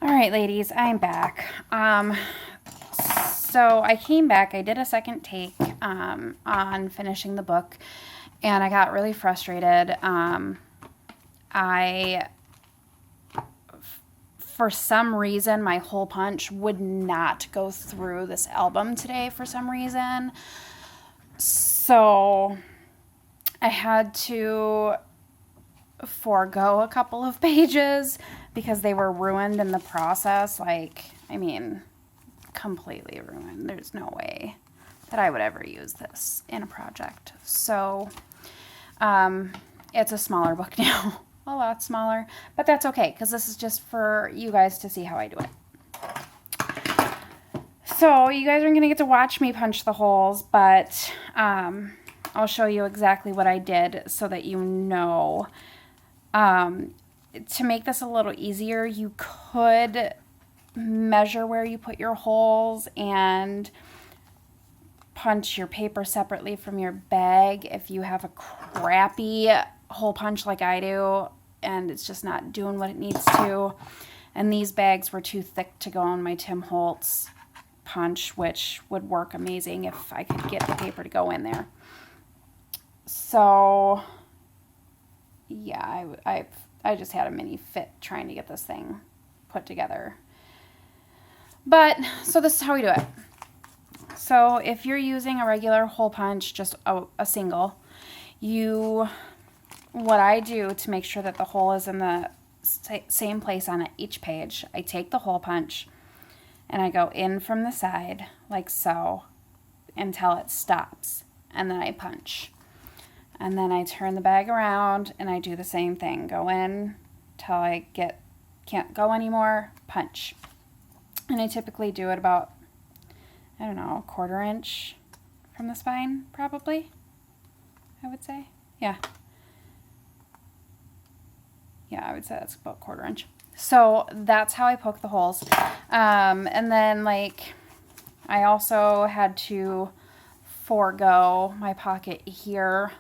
All right, ladies, I'm back. So I came back. I did a second take on finishing the book, and I got really frustrated. I, for some reason, my hole punch would not go through this album today for some reason. So I had to forego a couple of pages because they were ruined in the process. Completely ruined. There's no way that I would ever use this in a project. So it's a smaller book now, a lot smaller, but that's okay because this is just for you guys to see how I do it. So you guys aren't going to get to watch me punch the holes, but I'll show you exactly what I did so that you know. To make this a little easier, you could measure where you put your holes and punch your paper separately from your bag if you have a crappy hole punch like I do and it's just not doing what it needs to. And these bags were too thick to go on my Tim Holtz punch, which would work amazing if I could get the paper to go in there. So yeah, I just had a mini fit trying to get this thing put together. But so this is how we do it. So if you're using a regular hole punch, just a single, what I do to make sure that the hole is in the same place on each page, I take the hole punch and I go in from the side like so until it stops, and then I punch. And then I turn the bag around and I do the same thing. Go in till I can't go anymore, punch. And I typically do it about, I don't know, a 1/4 inch from the spine, probably, I would say. Yeah. Yeah, I would say that's about 1/4 inch. So that's how I poke the holes. And then, I also had to forego my pocket here.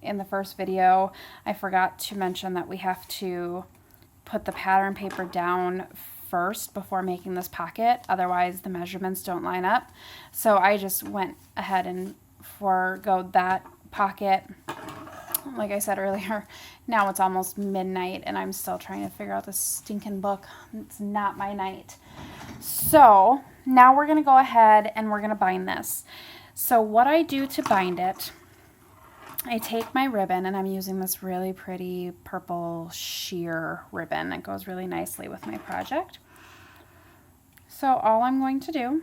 In the first video, I forgot to mention that we have to put the pattern paper down first before making this pocket, otherwise the measurements don't line up. So I just went ahead and forgoed that pocket. Like I said earlier, now it's almost midnight and I'm still trying to figure out this stinking book. It's not my night. So now we're going to go ahead and we're going to bind this. So what I do to bind it, I take my ribbon, and I'm using this really pretty purple sheer ribbon. It goes really nicely with my project. So all I'm going to do,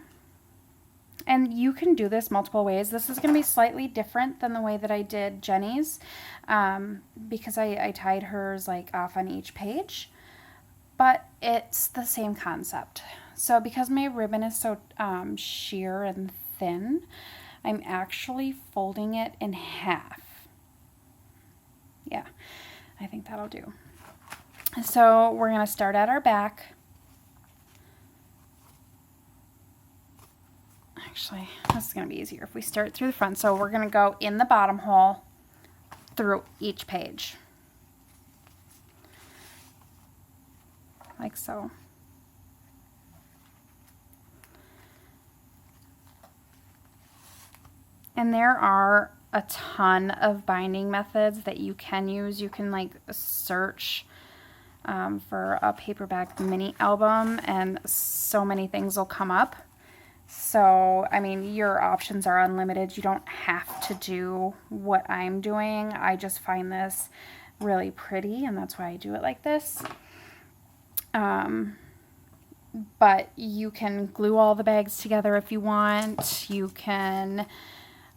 and you can do this multiple ways. This is going to be slightly different than the way that I did Jenny's because I tied hers off on each page, but it's the same concept. So because my ribbon is so sheer and thin, I'm actually folding it in half. Yeah, I think that'll do. So we're going to start at our back. Actually, this is going to be easier if we start through the front. So we're going to go in the bottom hole through each page. Like so. And there are a ton of binding methods that you can use. You can search for a paperback mini album and so many things will come up. So, I mean, your options are unlimited. You don't have to do what I'm doing. I just find this really pretty and that's why I do it like this. But you can glue all the bags together if you want. You can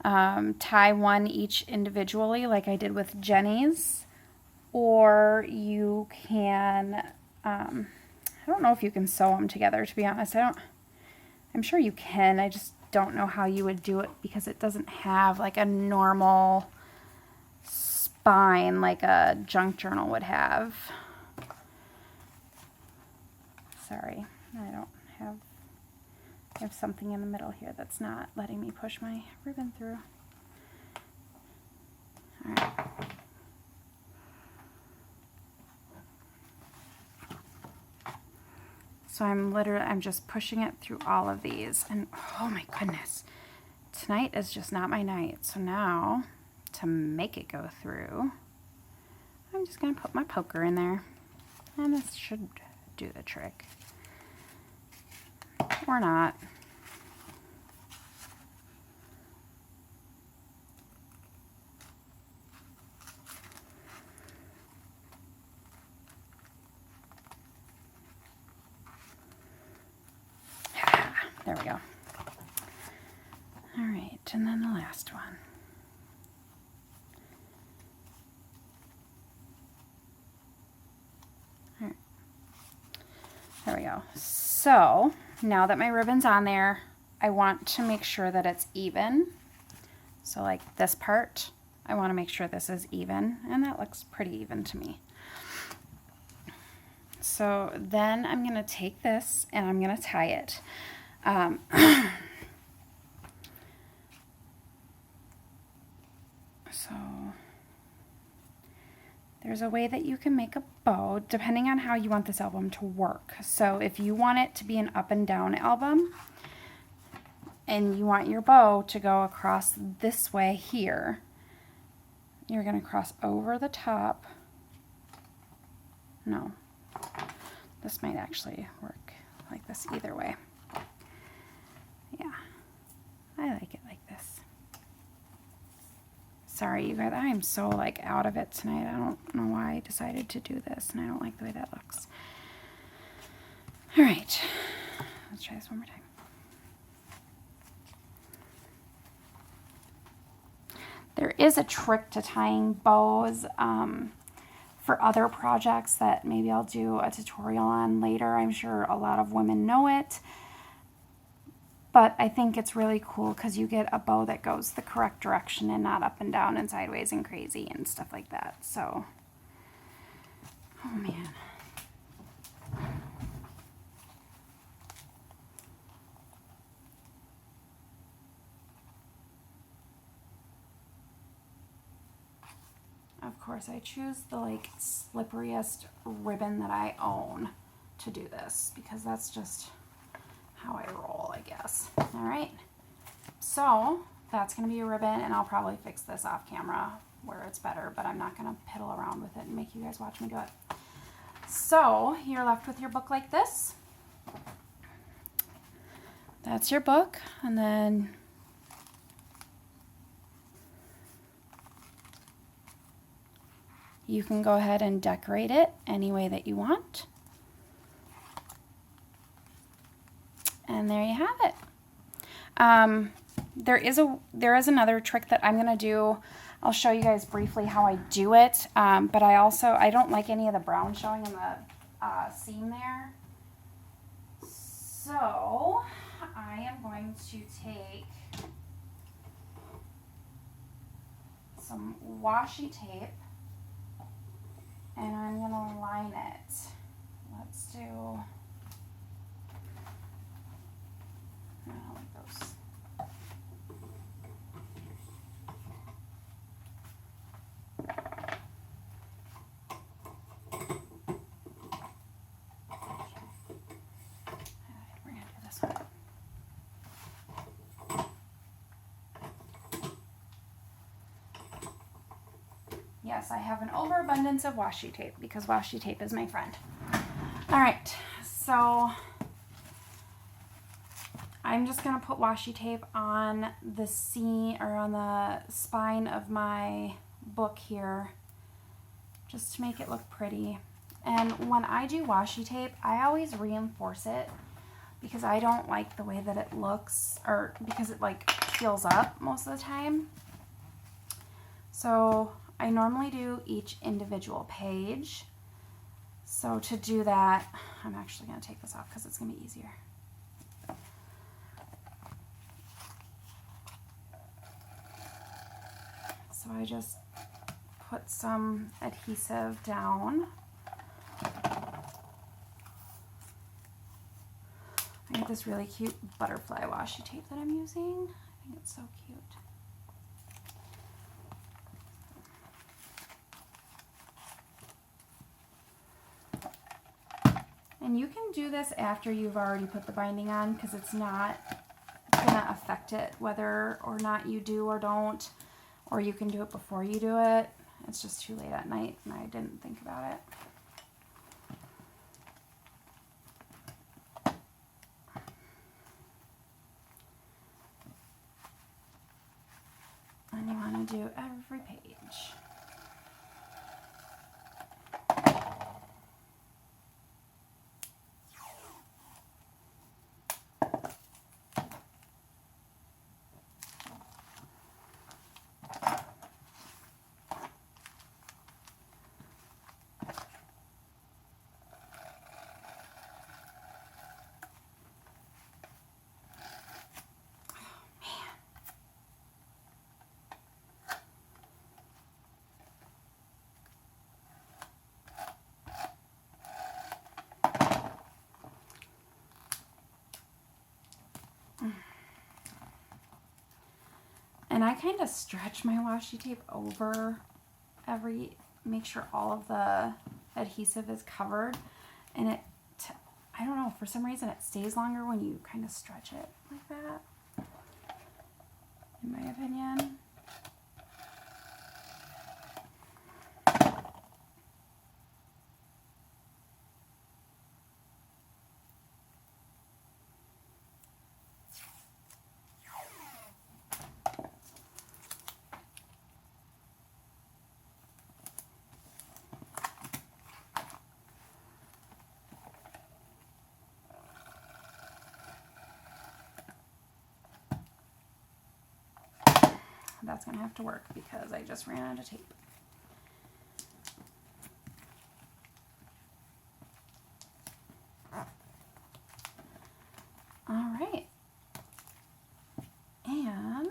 tie one each individually like I did with Jenny's, or you can I don't know if you can sew them together, to be honest. I'm sure you can, I just don't know how you would do it because it doesn't have a normal spine like a junk journal would have. Sorry, I have something in the middle here that's not letting me push my ribbon through. All right. So I'm just pushing it through all of these. And oh my goodness, tonight is just not my night. So now to make it go through, I'm just gonna put my poker in there. And this should do the trick. Or not. There we go. All right, and then the last one. All right. There we go. So now that my ribbon's on there, I want to make sure that it's even. So like this part, I want to make sure this is even, and that looks pretty even to me. So then I'm going to take this and I'm going to tie it. So there's a way that you can make a bow depending on how you want this album to work. So if you want it to be an up and down album and you want your bow to go across this way here, you're going to cross over the top. No, this might actually work like this either way. Yeah, I like it like this. Sorry, you guys, I'm so like out of it tonight. I don't know why I decided to do this, and I don't like the way that looks. All right, let's try this one more time. There is a trick to tying bows for other projects that maybe I'll do a tutorial on later. I'm sure a lot of women know it. But I think it's really cool because you get a bow that goes the correct direction and not up and down and sideways and crazy and stuff like that. So, oh man. Of course, I choose the like slipperiest ribbon that I own to do this because that's just how I roll, I guess. All right, so that's gonna be a ribbon, and I'll probably fix this off camera where it's better, but I'm not gonna piddle around with it and make you guys watch me do it. So you're left with your book like this. That's your book, and then you can go ahead and decorate it any way that you want. And there you have it. There is another trick that I'm gonna do. I'll show you guys briefly how I do it. But I don't like any of the brown showing in the seam there. So I am going to take some washi tape and I'm gonna line it. Let's do, I don't like those. We're gonna do this one. Yes, I have an overabundance of washi tape because washi tape is my friend. All right, so I'm just gonna put washi tape on the seam or on the spine of my book here, just to make it look pretty. And when I do washi tape, I always reinforce it because I don't like the way that it looks, or because it like peels up most of the time. So I normally do each individual page. So to do that, I'm actually going to take this off because it's going to be easier. So I just put some adhesive down. I got this really cute butterfly washi tape that I'm using. I think it's so cute. And And you can do this after you've already put the binding on, because it's not gonna affect it whether or not you do or don't, or you can do it before you do it. It's just too late at night and I didn't think about it. And you want to do every page. And I kind of stretch my washi tape over make sure all of the adhesive is covered. And I don't know, for some reason it stays longer when you kind of stretch it like that, in my opinion. That's going to have to work because I just ran out of tape. All right. And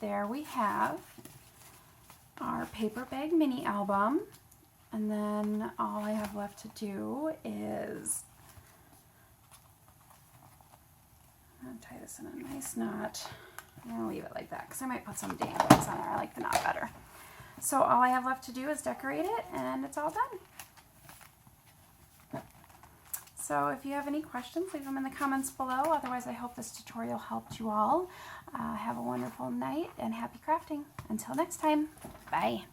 there we have our paper bag mini album. And then all I have left to do is I'm going to tie this in a nice knot. I'm going to leave it like that because I might put some dangles on there. I like the knot better. So all I have left to do is decorate it and it's all done. So if you have any questions, leave them in the comments below. Otherwise, I hope this tutorial helped you all. Have a wonderful night and happy crafting. Until next time, bye.